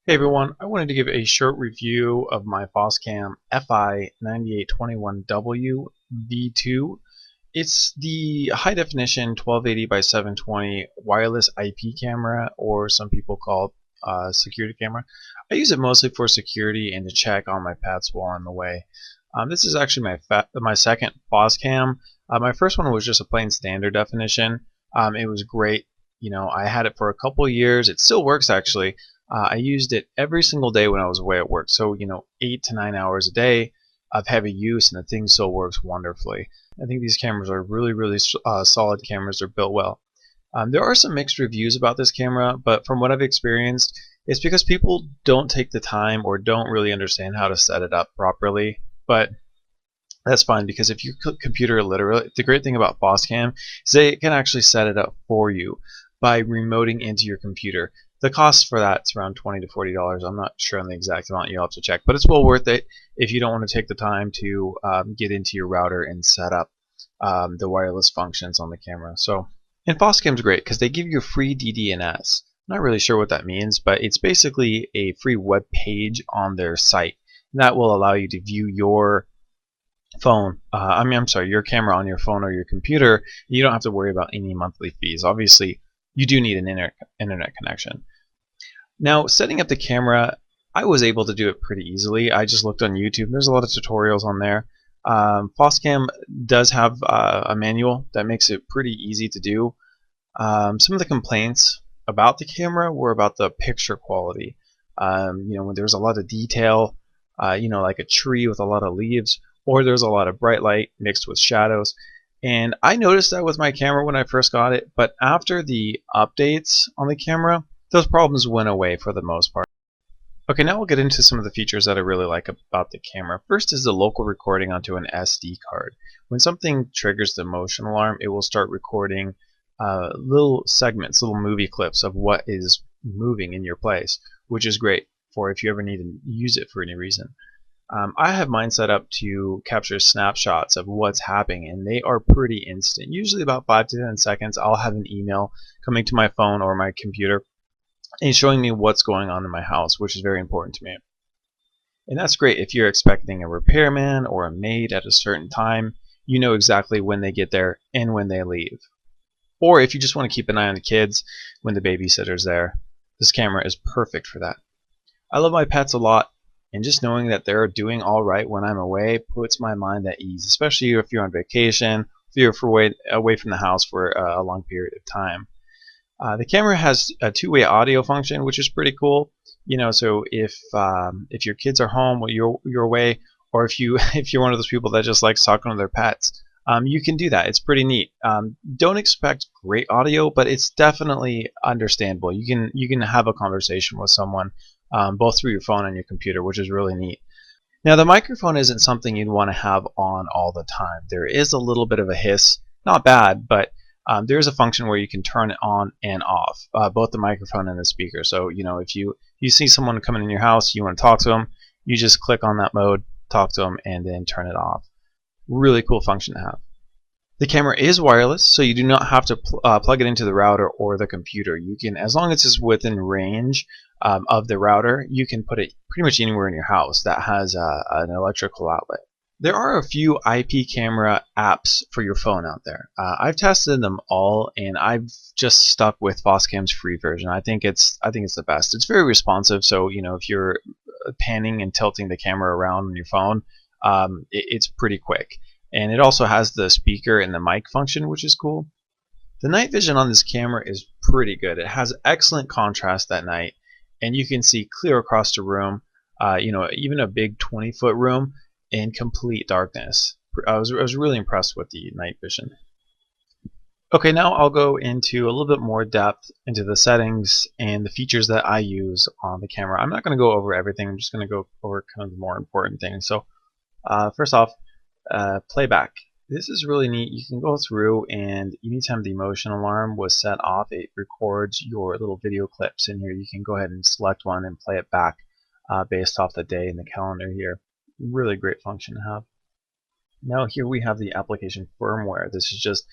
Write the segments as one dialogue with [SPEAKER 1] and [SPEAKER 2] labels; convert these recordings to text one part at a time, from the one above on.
[SPEAKER 1] Hey everyone, I wanted to give a short review of my Foscam FI9821W V2. It's the high definition 1280 by 720 wireless IP camera, or some people call it security camera. I use it mostly for security and to check on my pets while I'm away. This is actually my second Foscam. My first one was just a plain standard definition. It was great. I had it for a couple years. It still works actually. I used it every single day when I was away at work. So, 8 to 9 hours a day of heavy use, and the thing still works wonderfully. I think these cameras are really solid cameras. They're built well. There are some mixed reviews about this camera, but from what I've experienced, it's because people don't take the time or don't really understand how to set it up properly. But that's fine, because if you're computer illiterate, the great thing about Foscam is they can actually set it up for you by remoting into your computer. The cost for that's around $20 to $40. I'm not sure on the exact amount. You'll have to check, but it's well worth it if you don't want to take the time to get into your router and set up the wireless functions on the camera. And Foscam's great because they give you a free DDNS. I'm not really sure what that means, but it's basically a free web page on their site. That will allow you to view your your camera on your phone or your computer. You don't have to worry about any monthly fees. Obviously, you do need an internet connection. Now, setting up the camera, I was able to do it pretty easily. I just looked on YouTube. There's a lot of tutorials on there. Foscam does have a manual that makes it pretty easy to do. Some of the complaints about the camera were about the picture quality. When there's a lot of detail, like a tree with a lot of leaves, or there's a lot of bright light mixed with shadows. And I noticed that with my camera when I first got it, but after the updates on the camera, those problems went away for the most part. Okay, now we'll get into some of the features that I really like about the camera. First is the local recording onto an SD card. When something triggers the motion alarm, it will start recording little segments, little movie clips of what is moving in your place, which is great for if you ever need to use it for any reason. I have mine set up to capture snapshots of what's happening, and they are pretty instant. Usually about 5 to 10 seconds, I'll have an email coming to my phone or my computer and showing me what's going on in my house, which is very important to me. And that's great if you're expecting a repairman or a maid at a certain time. You know exactly when they get there and when they leave. Or if you just want to keep an eye on the kids when the babysitter's there, this camera is perfect for that. I love my pets a lot, and just knowing that they're doing all right when I'm away puts my mind at ease, especially if you're on vacation, if you're away from the house for a long period of time. The camera has a two-way audio function, which is pretty cool. So if your kids are home while you're away, or if you're one of those people that just likes talking to their pets, you can do that. It's pretty neat. Don't expect great audio, but it's definitely understandable. You can have a conversation with someone both through your phone and your computer, which is really neat. Now, the microphone isn't something you'd want to have on all the time. There is a little bit of a hiss, not bad, but there's a function where you can turn it on and off, both the microphone and the speaker. So, if you see someone coming in your house, you want to talk to them, you just click on that mode, talk to them, and then turn it off. Really cool function to have. The camera is wireless, so you do not have to plug it into the router or the computer. You can, as long as it's within range of the router, you can put it pretty much anywhere in your house that has an electrical outlet. There are a few IP camera apps for your phone out there. I've tested them all, and I've just stuck with Foscam's free version. I think it's the best. It's very responsive, so if you're panning and tilting the camera around on your phone, it's pretty quick. And it also has the speaker and the mic function, which is cool. The night vision on this camera is pretty good. It has excellent contrast at night, and you can see clear across the room, even a big 20-foot room in complete darkness. I was really impressed with the night vision. Okay, now I'll go into a little bit more depth into the settings and the features that I use on the camera. I'm not going to go over everything. I'm just going to go over kind of the more important things. So first off, playback. This is really neat. You can go through, and anytime the motion alarm was set off, it records your little video clips in here. You can go ahead and select one and play it back based off the day in the calendar here. Really great function to have. Now here we have the application firmware. This is just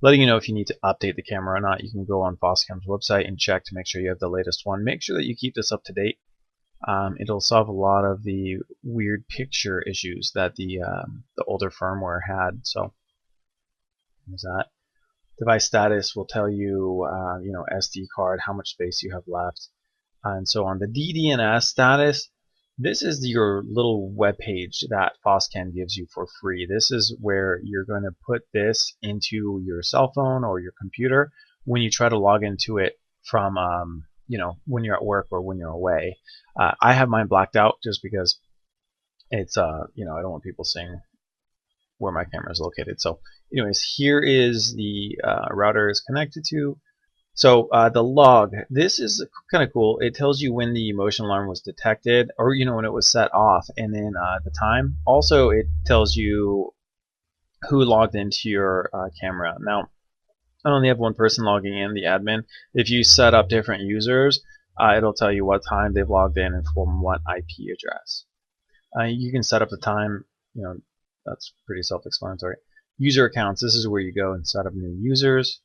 [SPEAKER 1] letting you know if you need to update the camera or not. You can go on Foscam's website and check to make sure you have the latest one. Make sure that you keep this up to date. It'll solve a lot of the weird picture issues that the older firmware had. So there's that. Device status will tell you, SD card, how much space you have left, and so on. The DDNS status, this is your little web page that Foscam gives you for free. This is where you're going to put this into your cell phone or your computer when you try to log into it from, when you're at work or when you're away. I have mine blacked out just because it's, I don't want people seeing where my camera is located. So anyways, here is the router is connected to. So the log, this is kind of cool. It tells you when the motion alarm was detected, or when it was set off, and then the time. Also, it tells you who logged into your camera. Now, I only have one person logging in, the admin. If you set up different users, it'll tell you what time they've logged in and from what IP address. You can set up the time. That's pretty self-explanatory. User accounts, this is where you go and set up new users.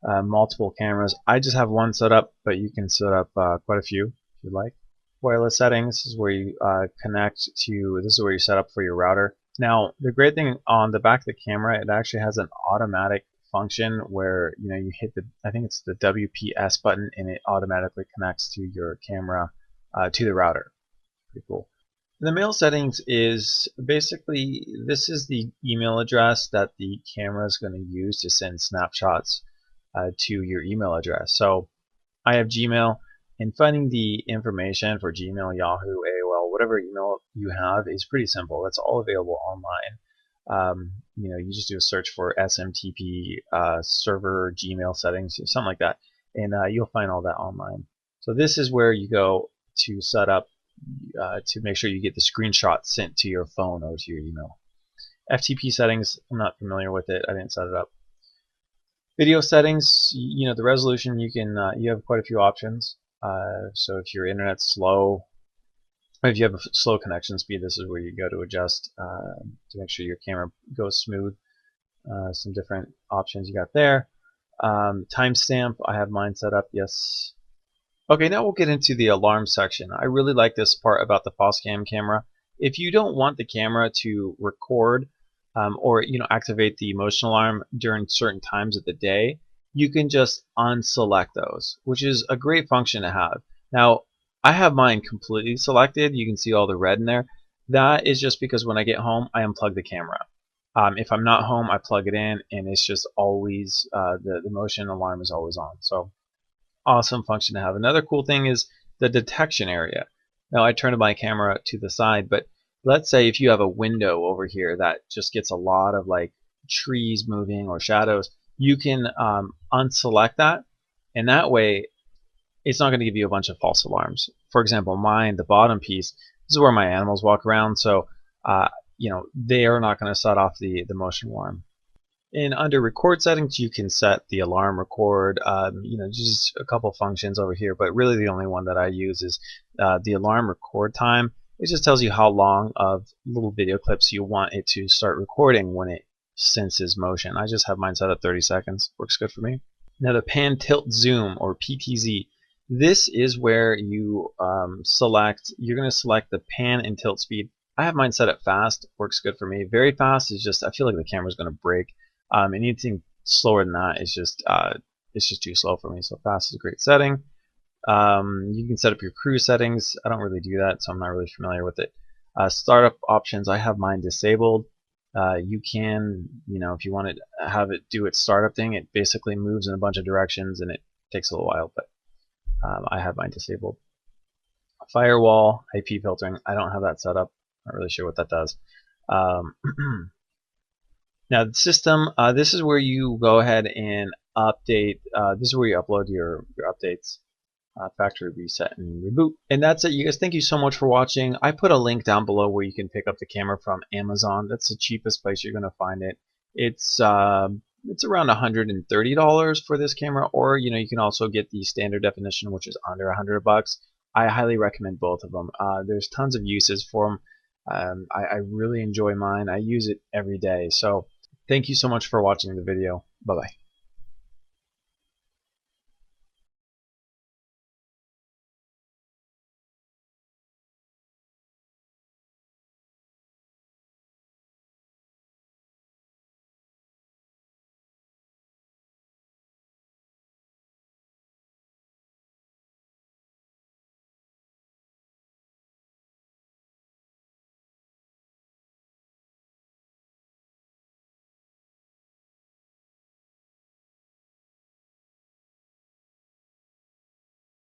[SPEAKER 1] Multiple cameras. I just have one set up, but you can set up quite a few if you'd like. Wireless settings, this is where you connect to, this is where you set up for your router. Now, the great thing on the back of the camera, it actually has an automatic function where you hit the, I think it's the WPS button, and it automatically connects to your camera to the router. Pretty cool. The mail settings is basically, this is the email address that the camera is going to use to send snapshots to your email address. So I have Gmail, and finding the information for Gmail, Yahoo, AOL, whatever email you have is pretty simple. It's all available online. You just do a search for SMTP server Gmail settings, something like that, and you'll find all that online. So this is where you go to set up to make sure you get the screenshot sent to your phone or to your email. FTP settings, I'm not familiar with it. I didn't set it up. Video settings, the resolution, you have quite a few options. So if your internet's slow, or if you have a slow connection speed, this is where you go to adjust to make sure your camera goes smooth. Some different options you got there. Timestamp, I have mine set up, yes. Okay, now we'll get into the alarm section. I really like this part about the Foscam camera. If you don't want the camera to record or activate the motion alarm during certain times of the day, you can just unselect those, which is a great function to have. Now, I have mine completely selected. You can see all the red in there. That is just because when I get home, I unplug the camera. If I'm not home, I plug it in, and it's just always the motion alarm is always on. So awesome function to have. Another cool thing is the detection area. Now I turned my camera to the side, but let's say if you have a window over here that just gets a lot of like trees moving or shadows, you can unselect that, and that way it's not going to give you a bunch of false alarms. For example, mine, the bottom piece, this is where my animals walk around, so they are not going to set off the motion alarm. And under record settings, you can set the alarm record, just a couple functions over here, but really the only one that I use is the alarm record time. It just tells you how long of little video clips you want it to start recording when it senses motion. I just have mine set at 30 seconds. Works good for me. Now the pan, tilt, zoom, or PTZ, this is where you you're going to select the pan and tilt speed. I have mine set at fast. Works good for me. Very fast is just, I feel like the camera's going to break. Anything slower than that is just it's just too slow for me. So fast is a great setting. You can set up your cruise settings. I don't really do that, so I'm not really familiar with it. Startup options, I have mine disabled. You can, if you want to have it do its startup thing, it basically moves in a bunch of directions and it takes a little while, but I have mine disabled. Firewall, IP filtering, I don't have that set up. Not really sure what that does. Now the system, this is where you go ahead and update, this is where you upload your updates, factory reset and reboot. And that's it, you guys. Thank you so much for watching. I put a link down below where you can pick up the camera from Amazon. That's the cheapest place you're going to find it. It's around $130 for this camera, or you can also get the standard definition, which is under $100. I highly recommend both of them. There's tons of uses for them. I really enjoy mine. I use it every day. So thank you so much for watching the video. Bye-bye.